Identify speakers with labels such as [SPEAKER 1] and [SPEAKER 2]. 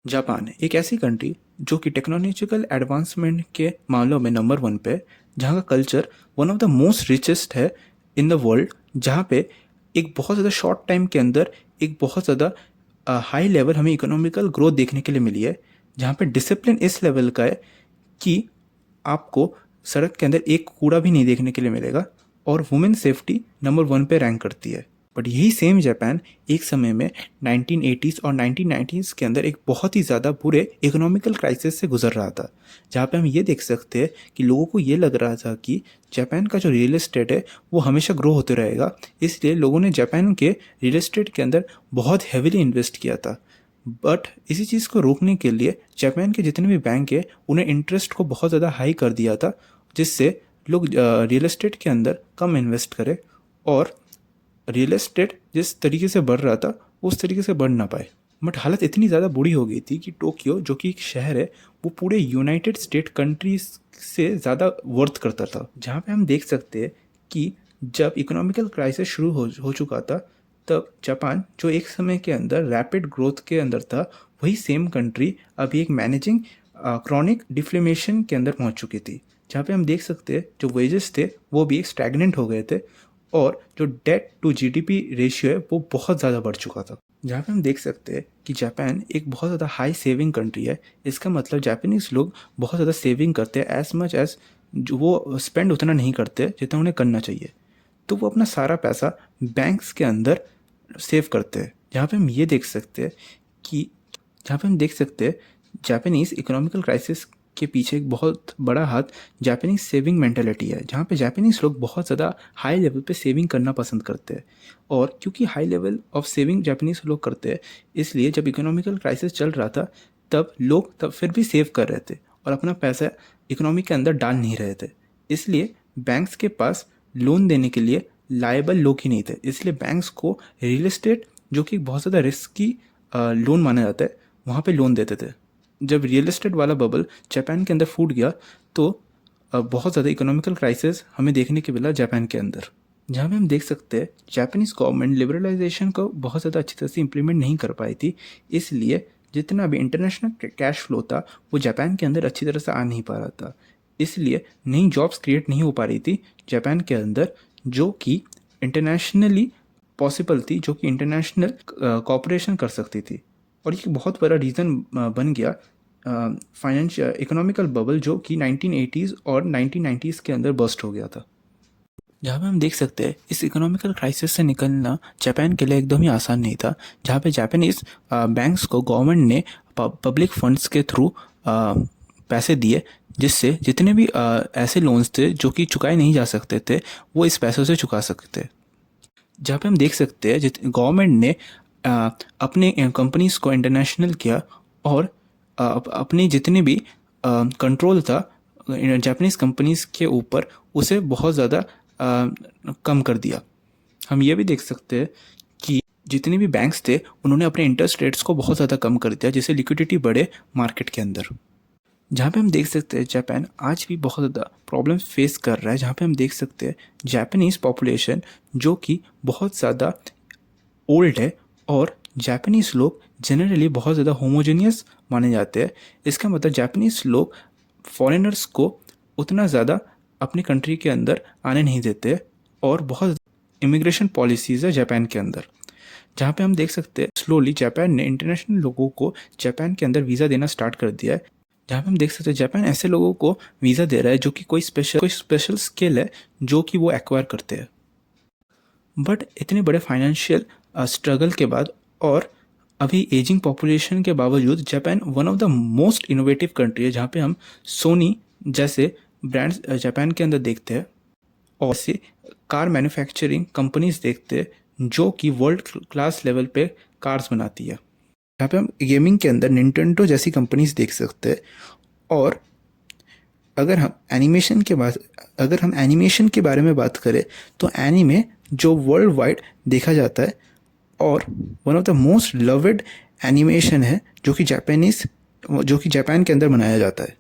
[SPEAKER 1] Japan एक ऐसी country जो कि टेक्नोलॉजिकल एडवांसमेंट के मामलों में नंबर वन पे है, जहाँ का culture one of the most richest है इन द वर्ल्ड, जहाँ पे एक बहुत ज़्यादा शॉर्ट टाइम के अंदर एक बहुत ज़्यादा हाई लेवल हमें इकोनॉमिकल ग्रोथ देखने के लिए मिली है, जहाँ पे डिसिप्लिन इस लेवल का है कि आपको सड़क के अंदर एक कूड़ा भी नहीं देखने के लिए मिलेगा और वुमेन सेफ्टी नंबर वन पे रैंक करती है। बट यही सेम जापान एक समय में 1980s और 1990s के अंदर एक बहुत ही ज़्यादा बुरे इकोनॉमिकल क्राइसिस से गुजर रहा था, जहाँ पे हम ये देख सकते हैं कि लोगों को ये लग रहा था कि जापान का जो रियल एस्टेट है वो हमेशा ग्रो होते रहेगा, इसलिए लोगों ने जापान के रियल एस्टेट के अंदर बहुत हैवीली इन्वेस्ट किया था। बट इसी चीज़ को रोकने के लिए जापान के जितने भी बैंक है उन्हें इंटरेस्ट को बहुत ज़्यादा हाई कर दिया था, जिससे लोग रियल एस्टेट के अंदर कम इन्वेस्ट करें और रियल एस्टेट जिस तरीके से बढ़ रहा था उस तरीके से बढ़ ना पाए। बट हालत इतनी ज़्यादा बुरी हो गई थी कि टोक्यो, जो कि एक शहर है, वो पूरे यूनाइटेड स्टेट कंट्रीज से ज़्यादा वर्थ करता था। जहाँ पे हम देख सकते हैं कि जब इकोनॉमिकल क्राइसिस शुरू हो चुका था, तब जापान जो एक समय के अंदर रैपिड ग्रोथ के अंदर था, वही सेम कंट्री अभी एक मैनेजिंग क्रॉनिक डिफ्लेमेशन के अंदर पहुंच चुकी थी, जहाँ पे हम देख सकते हैं जो वेजेस थे वो भी एक स्टैग्नेंट हो गए थे और जो डेट टू जीडीपी रेशियो है वो बहुत ज़्यादा बढ़ चुका था। जहाँ पे हम देख सकते हैं कि जापान एक बहुत ज़्यादा हाई सेविंग कंट्री है। इसका मतलब जापानीज़ लोग बहुत ज़्यादा सेविंग करते हैं, एज मच एज जो वो स्पेंड उतना नहीं करते जितना उन्हें करना चाहिए। तो वो अपना सारा पैसा बैंक्स के अंदर सेव करते हैं। जहाँ पे हम ये देख सकते हैं कि जहाँ पे हम देख सकते हैं जापानीज़ इकोनॉमिकल क्राइसिस के पीछे एक बहुत बड़ा हाथ जापानीज सेविंग मेंटेलिटी है, जहाँ पे जापानीज लोग बहुत ज़्यादा हाई लेवल पे सेविंग करना पसंद करते हैं। और क्योंकि high level of saving Japanese लोग करते हैं, इसलिए जब इकोनॉमिकल क्राइसिस चल रहा था तब लोग फिर भी सेव कर रहे थे और अपना पैसा इकोनॉमी के अंदर डाल नहीं रहे थे। इसलिए बैंक्स के पास लोन देने के लिए लायबल लोग ही नहीं थे, इसलिए बैंक्स को रियल एस्टेट, जो कि बहुत ज़्यादा रिस्की लोन माना जाता है, वहाँ पे लोन देते थे। जब रियल एस्टेट वाला बबल जापान के अंदर फूट गया तो बहुत ज़्यादा इकोनॉमिकल क्राइसिस हमें देखने के मिला जापान के अंदर, जहाँ पे हम देख सकते हैं जापानीज़ गवर्नमेंट लिबरलाइजेशन को बहुत ज़्यादा अच्छी तरह से इम्प्लीमेंट नहीं कर पाई थी, इसलिए जितना भी इंटरनेशनल कैश फ्लो था वो जापान के अंदर अच्छी तरह से आ नहीं पा रहा था। इसलिए नई जॉब्स क्रिएट नहीं हो पा रही थी जापान के अंदर, जो कि इंटरनेशनली पॉसिबल थी, जो कि इंटरनेशनल कॉपरेशन कर सकती थी। और ये बहुत बड़ा रीज़न बन गया फाइनेंशियल इकोनॉमिकल बबल, जो कि 1980s और 1990s के अंदर बस्ट हो गया था। जहाँ पे हम देख सकते हैं इस इकोनॉमिकल क्राइसिस से निकलना जापान के लिए एकदम ही आसान नहीं था, जहाँ पे जापानीज बैंक्स को गवर्नमेंट ने पब्लिक फंड्स के थ्रू पैसे दिए, जिससे जितने भी ऐसे लोन्स थे जो कि चुकाए नहीं जा सकते थे वो इस पैसों से चुका सकते। जहाँ पे हम देख सकते हैं गवर्नमेंट ने अपने कंपनीज को इंटरनेशनल किया और अपनी जितने भी कंट्रोल था जापानीज़ कंपनीज के ऊपर उसे बहुत ज़्यादा कम कर दिया। हम ये भी देख सकते हैं कि जितने भी बैंक्स थे उन्होंने अपने इंटरेस्ट रेट्स को बहुत ज़्यादा कम कर दिया, जिससे लिक्विडिटी बढ़े मार्केट के अंदर। जहाँ पे हम देख सकते हैं जापान आज भी बहुत ज़्यादा प्रॉब्लम फेस कर रहा है, जहाँ पे हम देख सकते हैं जापानीज़ पॉपुलेशन जो कि बहुत ज़्यादा ओल्ड है और जापानीज़ लोग जनरली बहुत ज़्यादा होमोजेनियस माने जाते हैं। इसका मतलब जापानीज़ लोग फॉरेनर्स को उतना ज़्यादा अपनी कंट्री के अंदर आने नहीं देते और बहुत इमिग्रेशन पॉलिसीज़ है जापान के अंदर, जहाँ पे हम देख सकते हैं स्लोली जापान ने इंटरनेशनल लोगों को जापान के अंदर वीज़ा देना स्टार्ट कर दिया है। जहाँ पे हम देख सकते हैं जापान ऐसे लोगों को वीज़ा दे रहा है जो कि कोई स्पेशल स्किल है जो कि वो एक्वायर करते हैं। बट इतने बड़े फाइनेंशियल स्ट्रगल के बाद और अभी एजिंग पॉपुलेशन के बावजूद Japan one of the most innovative country है, जहाँ पे हम सोनी जैसे ब्रांड्स जापान के अंदर देखते हैं और ऐसे कार मैन्युफैक्चरिंग कंपनीज देखते हैं जो कि वर्ल्ड क्लास लेवल पे कार्स बनाती है। यहाँ पे हम गेमिंग के अंदर निंटेंडो जैसी कंपनीज देख सकते हैं। और अगर हम एनिमेशन के बारे में बात करें तो एनीमे जो वर्ल्ड वाइड देखा जाता है और one of the most loved animation है जो कि जापान के अंदर बनाया जाता है।